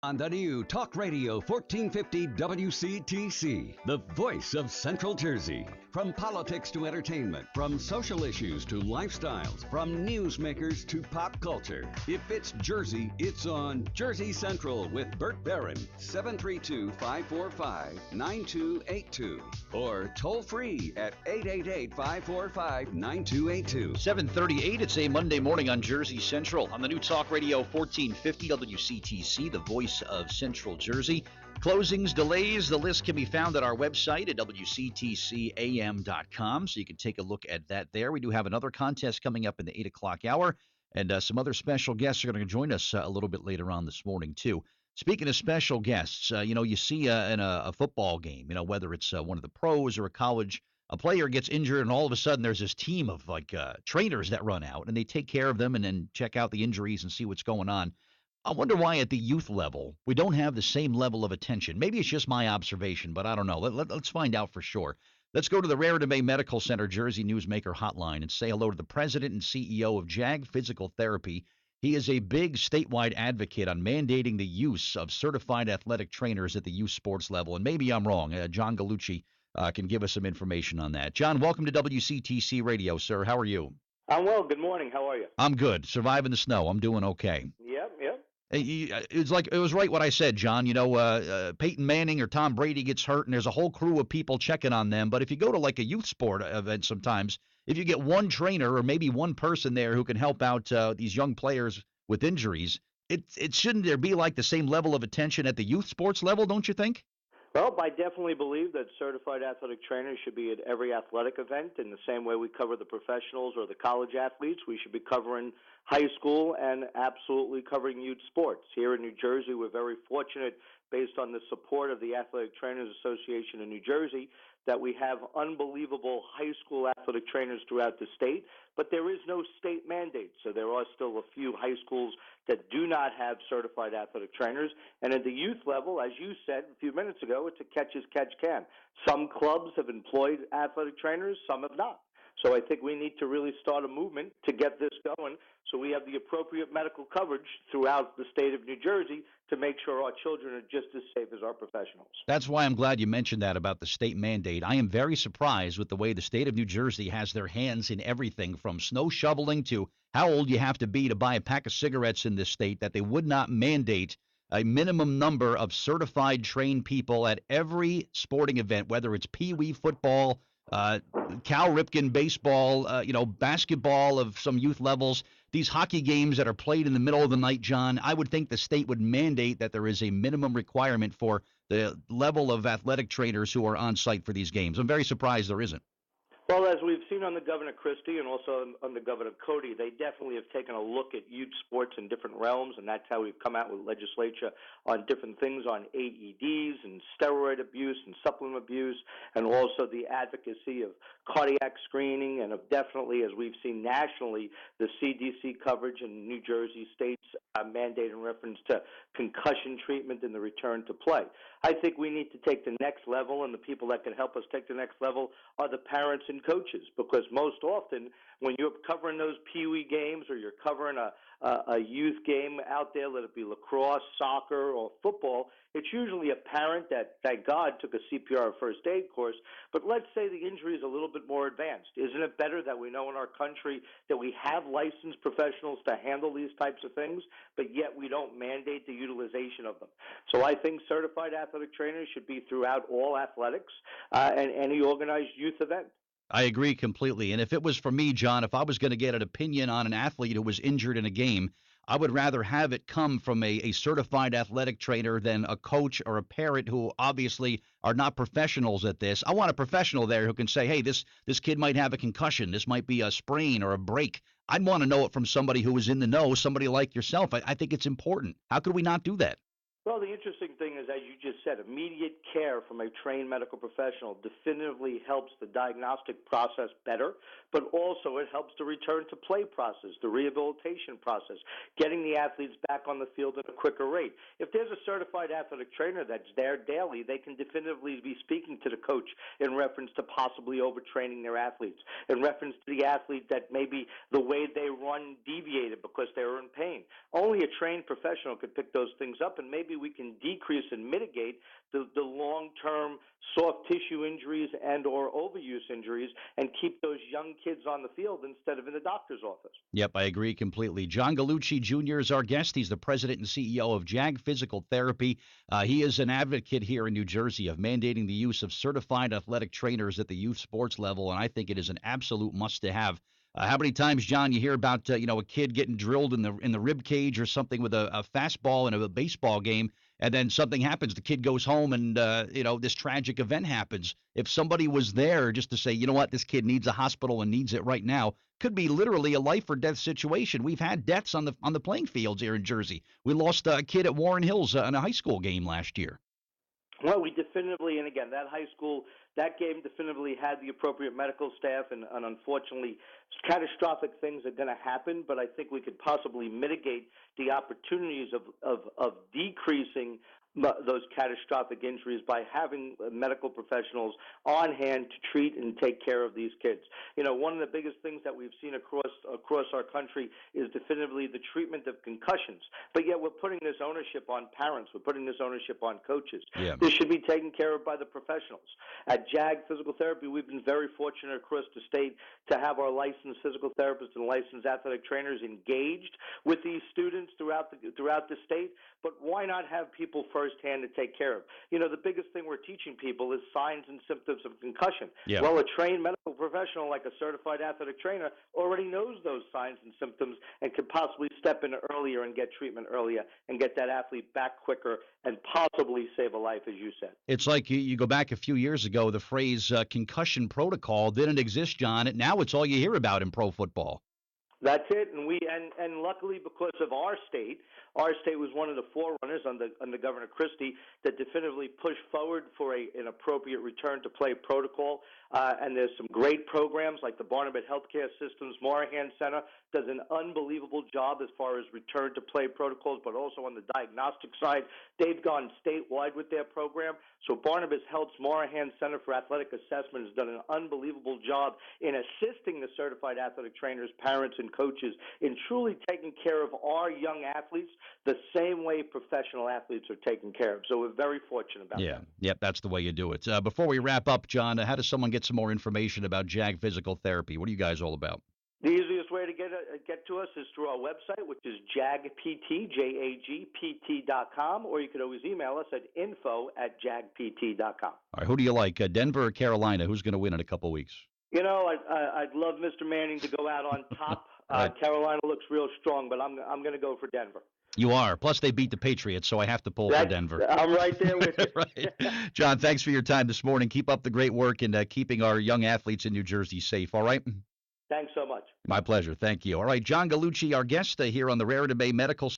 On the new Talk Radio 1450 WCTC, the voice of Central Jersey. From politics to entertainment, from social issues to lifestyles, from newsmakers to pop culture. If it's Jersey, it's on Jersey Central with Bert Barron, 732-545-9282. Or toll free at 888-545-9282. 7:38, it's a Monday morning on Jersey Central on the new Talk Radio 1450 WCTC, the voice of Central Jersey. Closings, delays, the list can be found at our website at WCTCAM.com, so you can take a look at that there. We do have another contest coming up in the 8 o'clock hour, and some other special guests are going to join us a little bit later on this morning, too. Speaking of special guests, you see in a football game, whether it's one of the pros or a college, a player gets injured, and all of a sudden there's this team of trainers that run out, and they take care of them and then check out the injuries and see what's going on. I wonder why at the youth level we don't have the same level of attention. Maybe it's just my observation, but I don't know. Let's find out for sure. Let's go to the Raritan Bay Medical Center Jersey Newsmaker hotline and say hello to the president and CEO of JAG Physical Therapy. He is a big statewide advocate on mandating the use of certified athletic trainers at the youth sports level. And maybe I'm wrong. John Gallucci can give us some information on that. John, welcome to WCTC Radio, sir. How are you? I'm well. Good morning. How are you? I'm good. Surviving the snow. I'm doing okay. Yep. It was right what I said, John. Peyton Manning or Tom Brady gets hurt, and there's a whole crew of people checking on them. But if you go to like a youth sport event sometimes, if you get one trainer or maybe one person there who can help out these young players with injuries, it shouldn't there be like the same level of attention at the youth sports level, don't you think? Well, I definitely believe that certified athletic trainers should be at every athletic event in the same way we cover the professionals or the college athletes. We should be covering high school and absolutely covering youth sports. Here in New Jersey, we're very fortunate, based on the support of the Athletic Trainers Association in New Jersey, that we have unbelievable high school athletic trainers throughout the state, but there is no state mandate. So there are still a few high schools that do not have certified athletic trainers. And at the youth level, as you said a few minutes ago, it's a catch as catch can. Some clubs have employed athletic trainers, some have not. So I think we need to really start a movement to get this going so we have the appropriate medical coverage throughout the state of New Jersey to make sure our children are just as safe as our professionals. That's why I'm glad you mentioned that about the state mandate. I am very surprised with the way the state of New Jersey has their hands in everything from snow shoveling to how old you have to be to buy a pack of cigarettes in this state, that they would not mandate a minimum number of certified trained people at every sporting event, whether it's Pee-wee football, Cal Ripken baseball, basketball of some youth levels, these hockey games that are played in the middle of the night, John. I would think the state would mandate that there is a minimum requirement for the level of athletic trainers who are on site for these games. I'm very surprised there isn't. Well, as we've seen on the Governor Christie and also on the Governor Cody, they definitely have taken a look at youth sports in different realms, and that's how we've come out with legislature on different things on AEDs and steroid abuse and supplement abuse, and also the advocacy of cardiac screening, and of definitely, as we've seen nationally, the CDC coverage in New Jersey state's mandate in reference to concussion treatment and the return to play. I think we need to take the next level, and the people that can help us take the next level are the parents and coaches, because most often when you're covering those Pee-wee games or you're covering a youth game out there, let it be lacrosse, soccer, or football, it's usually a parent that, thank God, took a CPR first aid course. But let's say the injury is a little bit more advanced. Isn't it better that we know in our country that we have licensed professionals to handle these types of things, but yet we don't mandate the utilization of them? So I think certified athletic trainers should be throughout all athletics and any organized youth event. I agree completely. And if it was for me, John, if I was going to get an opinion on an athlete who was injured in a game, I would rather have it come from a certified athletic trainer than a coach or a parent who obviously are not professionals at this. I want a professional there who can say, hey, this kid might have a concussion. This might be a sprain or a break. I'd want to know it from somebody who is in the know, somebody like yourself. I think it's important. How could we not do that? Well, the interesting thing is, as you just said, immediate care from a trained medical professional definitively helps the diagnostic process better, but also it helps the return to play process, the rehabilitation process, getting the athletes back on the field at a quicker rate. If there's a certified athletic trainer that's there daily, they can definitively be speaking to the coach in reference to possibly overtraining their athletes, in reference to the athlete that maybe the way they run deviated because they were in pain. Only a trained professional could pick those things up, and maybe we can decrease and mitigate the long-term soft tissue injuries and or overuse injuries and keep those young kids on the field instead of in the doctor's office. Yep, I agree completely. John Gallucci Jr. is our guest. He's the president and CEO of JAG Physical Therapy. He is an advocate here in New Jersey of mandating the use of certified athletic trainers at the youth sports level, and I think it is an absolute must-to-have. How many times, John, you hear about a kid getting drilled in the rib cage or something with a fastball in a baseball game, and then something happens, the kid goes home, and this tragic event happens. If somebody was there just to say, you know what, this kid needs a hospital and needs it right now, could be literally a life or death situation. We've had deaths on the playing fields here in Jersey. We lost a kid at Warren Hills in a high school game last year. Well, we definitively, and again, that game definitively had the appropriate medical staff, and unfortunately, catastrophic things are going to happen, but I think we could possibly mitigate the opportunities of decreasing those catastrophic injuries by having medical professionals on hand to treat and take care of these kids. One of the biggest things that we've seen across our country is definitively the treatment of concussions. But yet we're putting this ownership on parents. We're putting this ownership on coaches. Yeah. This should be taken care of by the professionals. At JAG Physical Therapy, we've been very fortunate across the state to have our licensed physical therapists and licensed athletic trainers engaged with these students throughout the state. But why not have people firsthand to take care of? The biggest thing we're teaching people is signs and symptoms of concussion. Yeah. Well, a trained medical professional like a certified athletic trainer already knows those signs and symptoms and could possibly step in earlier and get treatment earlier and get that athlete back quicker and possibly save a life, as you said. It's like you go back a few years ago, the phrase concussion protocol didn't exist, John. And now it's all you hear about in pro football. That's it, and luckily because of our state was one of the forerunners under Governor Christie that definitively pushed forward for an appropriate return to play protocol. And there's some great programs like the Barnabas Healthcare Systems Morahan Center does an unbelievable job as far as return to play protocols, but also on the diagnostic side, they've gone statewide with their program. So Barnabas Health's Morahan Center for Athletic Assessment has done an unbelievable job in assisting the certified athletic trainers, parents, and coaches in truly taking care of our young athletes the same way professional athletes are taken care of. So we're very fortunate about that. Yep, that's the way you do it. Before we wrap up, John, how does someone get some more information about JAG Physical Therapy? What are you guys all about? The easiest way to get to us is through our website, which is JAGPT, JAGPT.com, or you could always email us at info@jagpt.com. All right, who do you like, Denver or Carolina? Who's going to win in a couple weeks? I'd love Mr. Manning to go out on top. Right. Carolina looks real strong, but I'm going to go for Denver. You are. Plus, they beat the Patriots, so I have to pull for Denver. I'm right there with you. Right. John, thanks for your time this morning. Keep up the great work and keeping our young athletes in New Jersey safe, all right? Thanks so much. My pleasure. Thank you. All right, John Gallucci, our guest here on the Raritan Bay Medical